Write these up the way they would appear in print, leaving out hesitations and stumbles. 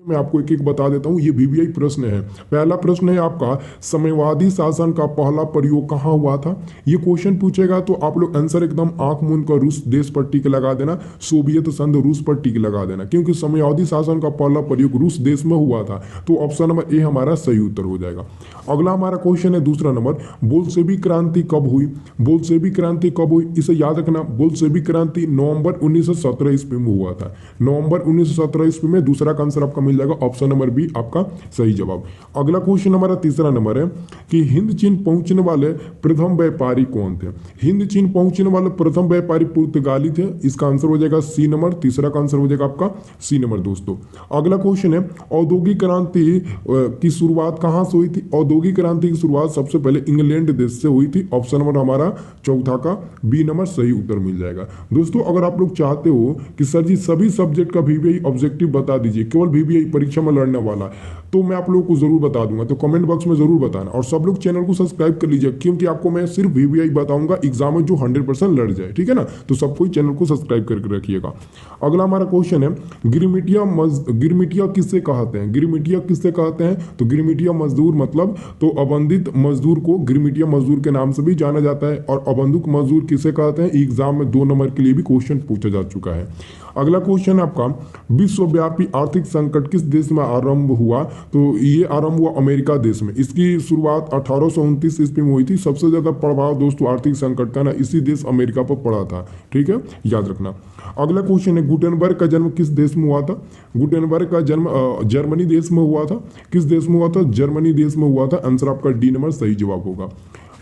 मैं आपको एक एक बता देता हूँ। ये वीवीआई प्रश्न है। पहला प्रश्न है आपका, साम्यवादी शासन का पहला प्रयोग कहाँ हुआ था। ये क्वेश्चन पूछेगा तो आप लोग आंसर एकदम आंख मूंद कर रूस देश पर टिक लगा देना, सोवियत संघ रूस पर टिक लगा देना, क्योंकि साम्यवादी शासन का पहला प्रयोग रूस देश में हुआ था। तो ऑप्शन नंबर ए हमारा सही उत्तर हो जाएगा। अगला हमारा क्वेश्चन है दूसरा नंबर, बोल्शेविक क्रांति कब हुई। बोल्शेविक क्रांति कब हुई, इसे याद रखना। बोल्शेविक क्रांति नवंबर 1917 ईस्वी में हुआ था। नवंबर 1917 ईस्वी में। दूसरा का आंसर आपका मिल जाएगा ऑप्शन नंबर बी आपका सही जवाब। अगला क्वेश्चन हमारा तीसरा नंबर है कि हिंद चीन पहुंचने वाले प्रथम व्यापारी कौन थे। हिंद चीन पहुंचने वाले प्रथम व्यापारी पुर्तगाली थे। इसका आंसर हो जाएगा सी नंबर। तीसरा का आंसर हो जाएगा आपका सी नंबर दोस्तों। अगला क्वेश्चन है, औद्योगिक क्रांति की शुरुआत कहां से हुई थी। औद्योगिक क्रांति की शुरुआत सबसे पहले इंग्लैंड देश से हुई थी। ऑप्शन नंबर हमारा चौथा का बी नंबर सही उत्तर मिल जाएगा। दोस्तों अगर आप लोग चाहते हो कि सर जी सभी सब्जेक्ट का वीवीआई ऑब्जेक्टिव बता दीजिए, केवल वीवीआई परीक्षा में लड़ने वाला, तो मैं आप लोगों को जरूर बता दूंगा। तो कमेंट बॉक्स में जरूर बताना और सब लोग चैनल को सब्सक्राइब कर लीजिए, क्योंकि आपको मैं सिर्फ वीवीआई बताऊंगा एग्जाम में जो 100% लड़ जाए, ठीक है ना। तो सब कोई चैनल को सब्सक्राइब करके रखिएगा। अगला हमारा क्वेश्चन है, गिरमिटिया किससे कहते हैं। गिरमिटिया किससे कहते हैं, तो गिरमिटिया मजदूर मतलब तो अबंधित मजदूर को गिरमिटिया मजदूर के नाम से भी जाना जाता है। और अबंधुक मजदूर किसे कहते हैं, एग्जाम में 2 नंबर के लिए भी क्वेश्चन पूछा जा चुका है। अगला क्वेश्चन है आपका, विश्वव्यापी आर्थिक संकट किस देश में आरंभ हुआ। तो ये आरंभ हुआ अमेरिका देश में। इसकी शुरुआत 1829 ईस्वी में हुई थी। सबसे ज्यादा प्रभाव दोस्तों आर्थिक संकट का ना इसी देश अमेरिका पर पड़ा था, ठीक है, याद रखना। अगला क्वेश्चन है, गुटेनबर्ग का जन्म किस देश में हुआ था। गुटेनबर्ग का जन्म जर्मनी देश में हुआ था। किस देश में हुआ था, जर्मनी देश में हुआ था। आंसर आपका डी नंबर सही जवाब होगा।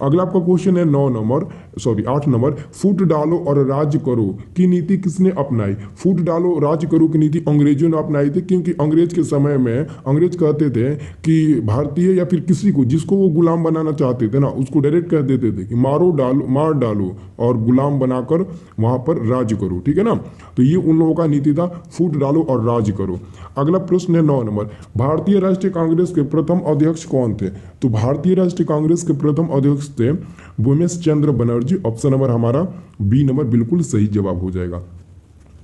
अगला आपका क्वेश्चन है 8 नंबर, फूट डालो और राज करो की नीति किसने अपनाई। फूट डालो राज करो की नीति अंग्रेजों ने अपनाई थी, क्योंकि अंग्रेज के समय में अंग्रेज कहते थे कि भारतीय या फिर किसी को जिसको वो गुलाम बनाना चाहते थे ना, उसको डायरेक्ट कह देते थे कि मार डालो और गुलाम बनाकर वहां पर राज करो, ठीक है ना। तो ये उन लोगों का नीति था, फूट डालो और राज करो। अगला प्रश्न है 9 नंबर, भारतीय राष्ट्रीय कांग्रेस के प्रथम अध्यक्ष कौन थे। तो भारतीय राष्ट्रीय कांग्रेस के प्रथम अध्यक्ष थे भूमेश चंद्र बनर्जी। ऑप्शन नंबर हमारा बी नंबर बिल्कुल सही जवाब हो जाएगा।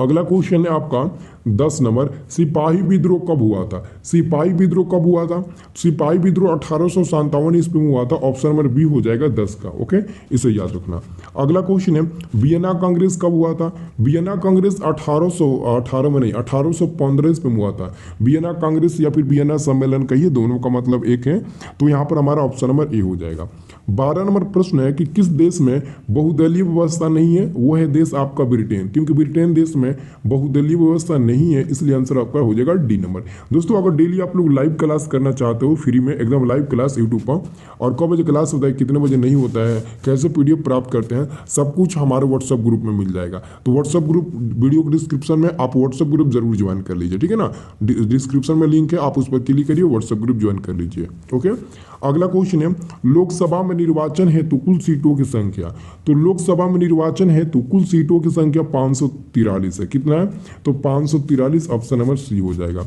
अगला क्वेश्चन है आपका 10 नंबर, सिपाही विद्रोह कब हुआ था। सिपाही विद्रोह कब हुआ था। सिपाही विद्रोह 1857 ईस्वी में हुआ था। ऑप्शन नंबर बी हो जाएगा 10 का, ओके, इसे याद रखना। अगला क्वेश्चन है, वियना कांग्रेस कब हुआ था। वियना कांग्रेस 1815 ईस्वी में हुआ था। वियना कांग्रेस या फिर वियना सम्मेलन कहिए, दोनों का मतलब एक है। तो यहाँ पर हमारा ऑप्शन नंबर ए हो जाएगा। 12 नंबर प्रश्न है कि किस देश में बहुदलीय व्यवस्था नहीं है। वो है देश आपका ब्रिटेन, क्योंकि ब्रिटेन देश में बहुदलीय व्यवस्था नहीं है, इसलिए आंसर आपका हो जाएगा डी नंबर। दोस्तों अगर डेली आप लोग लाइव क्लास करना चाहते हो फ्री में एकदम लाइव क्लास यूट्यूब पर, और कब बजे क्लास होता है, कितने बजे नहीं होता है, कैसे पीडीएफ प्राप्त करते हैं, सब कुछ हमारे व्हाट्सएप ग्रुप में मिल जाएगा। तो व्हाट्सएप ग्रुप वीडियो के डिस्क्रिप्शन में आप व्हाट्सएप ग्रुप जरूर ज्वाइन कर लीजिए, ठीक है ना। डिस्क्रिप्शन में लिंक है, आप उस पर क्लिक करिए, व्हाट्सएप ग्रुप ज्वाइन कर लीजिए, ओके। अगला क्वेश्चन है, लोकसभा में निर्वाचन हेतु कुल सीटों की संख्या। तो लोकसभा में निर्वाचन हेतु कुल सीटों की संख्या 543 है। कितना है, तो 543। ऑप्शन नंबर सी हो जाएगा।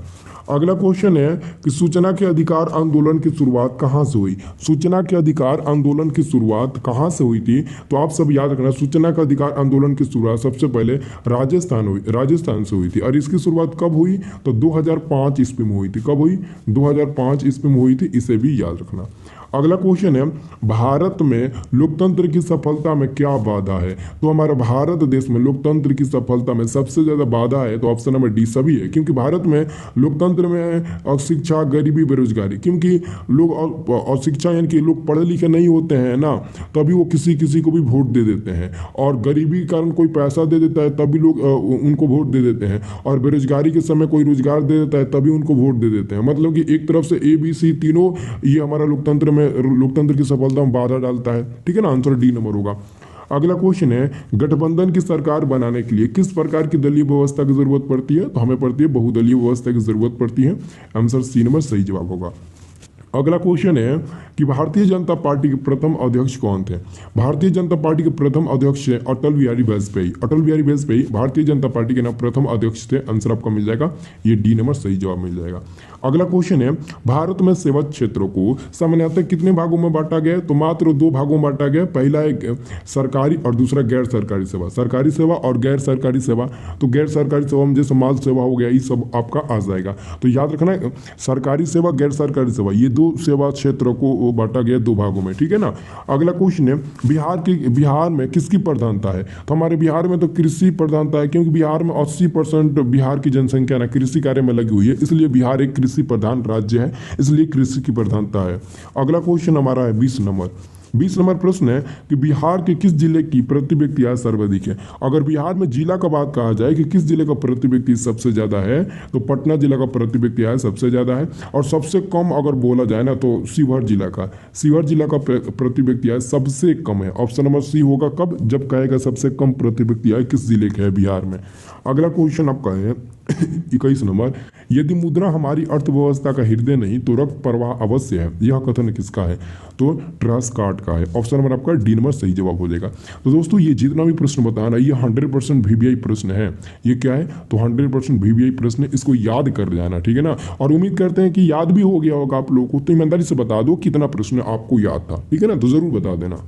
अगला क्वेश्चन है कि सूचना के अधिकार आंदोलन की शुरुआत कहां से हुई। सूचना के अधिकार आंदोलन की शुरुआत कहां से हुई थी। तो आप सब याद रखना, सूचना का अधिकार आंदोलन की शुरुआत सबसे पहले राजस्थान से हुई थी। और इसकी शुरुआत कब हुई, तो 2005 ईस्वी में हुई थी। कब हुई, 2005 ईस्वी में हुई थी, इसे भी याद रखना। अगला क्वेश्चन है, भारत में लोकतंत्र की सफलता में क्या बाधा है। तो हमारा भारत देश में लोकतंत्र की सफलता में सबसे ज्यादा बाधा है, तो ऑप्शन नंबर डी सभी है। क्योंकि भारत में लोकतंत्र में अशिक्षा, गरीबी, बेरोजगारी, क्योंकि लोग अशिक्षा यानी कि लोग पढ़े लिखे नहीं होते हैं ना, तभी वो किसी को भी वोट दे देते हैं। और गरीबी के कारण कोई पैसा दे देता है तभी लोग उनको वोट दे देते हैं। और बेरोजगारी के समय कोई रोजगार दे देता है तभी उनको वोट दे देते हैं। मतलब कि एक तरफ से ABC तीनों ये हमारा लोकतंत्र की सफलता में बाधा डालता है, ठीक है ना। आंसर डी नंबर होगा। अगला क्वेश्चन है, गठबंधन की सरकार बनाने के लिए किस प्रकार की दलीय व्यवस्था की जरूरत पड़ती है। तो हमें पड़ती है बहुदलीय व्यवस्था की जरूरत पड़ती है। आंसर सी नंबर सही जवाब होगा। अगला क्वेश्चन है कि भारतीय जनता पार्टी के प्रथम अध्यक्ष कौन थे। भारतीय जनता पार्टी के प्रथम अध्यक्ष है अटल बिहारी वाजपेयी। अटल बिहारी वाजपेयी भारतीय जनता पार्टी के ना प्रथम अध्यक्ष थे। आंसर आपका मिल जाएगा, ये डी नंबर सही जवाब मिल जाएगा। अगला क्वेश्चन है भारत में सेवा क्षेत्रों को सामान्यतः कितने भागों में बांटा गया है। तो मात्र 2 भागों में बांटा गया। पहला है सरकारी और दूसरा गैर सरकारी सेवा। सरकारी सेवा और गैर सरकारी सेवा। तो गैर सरकारी सेवा में जैसे समाज सेवा हो गया, ये सब आपका आ जाएगा। तो याद रखना है सरकारी सेवा गैर सरकारी सेवा, ये 2 सेवा क्षेत्रों को बांटा गया 2 भागों में, ठीक है ना। अगला क्वेश्चन है बिहार में किसकी प्रधानता है। तो हमारे बिहार में तो कृषि प्रधानता है, क्योंकि बिहार में 80% बिहार की जनसंख्या ना कृषि कार्य में लगी हुई है, इसलिए बिहार एक कृषि प्रधान राज्य है, इसलिए कृषि की प्रधानता है। अगला क्वेश्चन हमारा है 20 नंबर प्रश्न है कि बिहार के किस जिले की प्रति व्यक्ति आय सर्वाधिक है। अगर बिहार में जिला का बात कहा जाए कि किस जिले का प्रति व्यक्ति सबसे ज्यादा है, तो पटना जिला का प्रति व्यक्ति आय सबसे ज्यादा है। और सबसे कम अगर बोला जाए ना तो शिवहर जिला का प्रति व्यक्ति आय सबसे कम है। ऑप्शन नंबर सी होगा कब, जब कहेगा सबसे कम प्रति व्यक्ति आय किस जिले का है बिहार में। अगला क्वेश्चन आपका है 21 नंबर, यदि मुद्रा हमारी अर्थव्यवस्था का हृदय नहीं तो रक्त प्रवाह अवश्य है, यह कथन किसका है। तो ट्रास्कार्ट का है। ऑप्शन नंबर आपका डी नंबर सही जवाब हो जाएगा। तो दोस्तों ये जितना भी प्रश्न बताना ये 100% वीवीआई प्रश्न है। ये क्या है, तो 100% वीवीआई प्रश्न है, इसको याद कर जाना, ठीक है ना। और उम्मीद करते हैं कि याद भी हो गया होगा आप लोगों को। तो ईमानदारी से बता दो कितना प्रश्न आपको याद था, ठीक है ना, तो जरूर बता देना।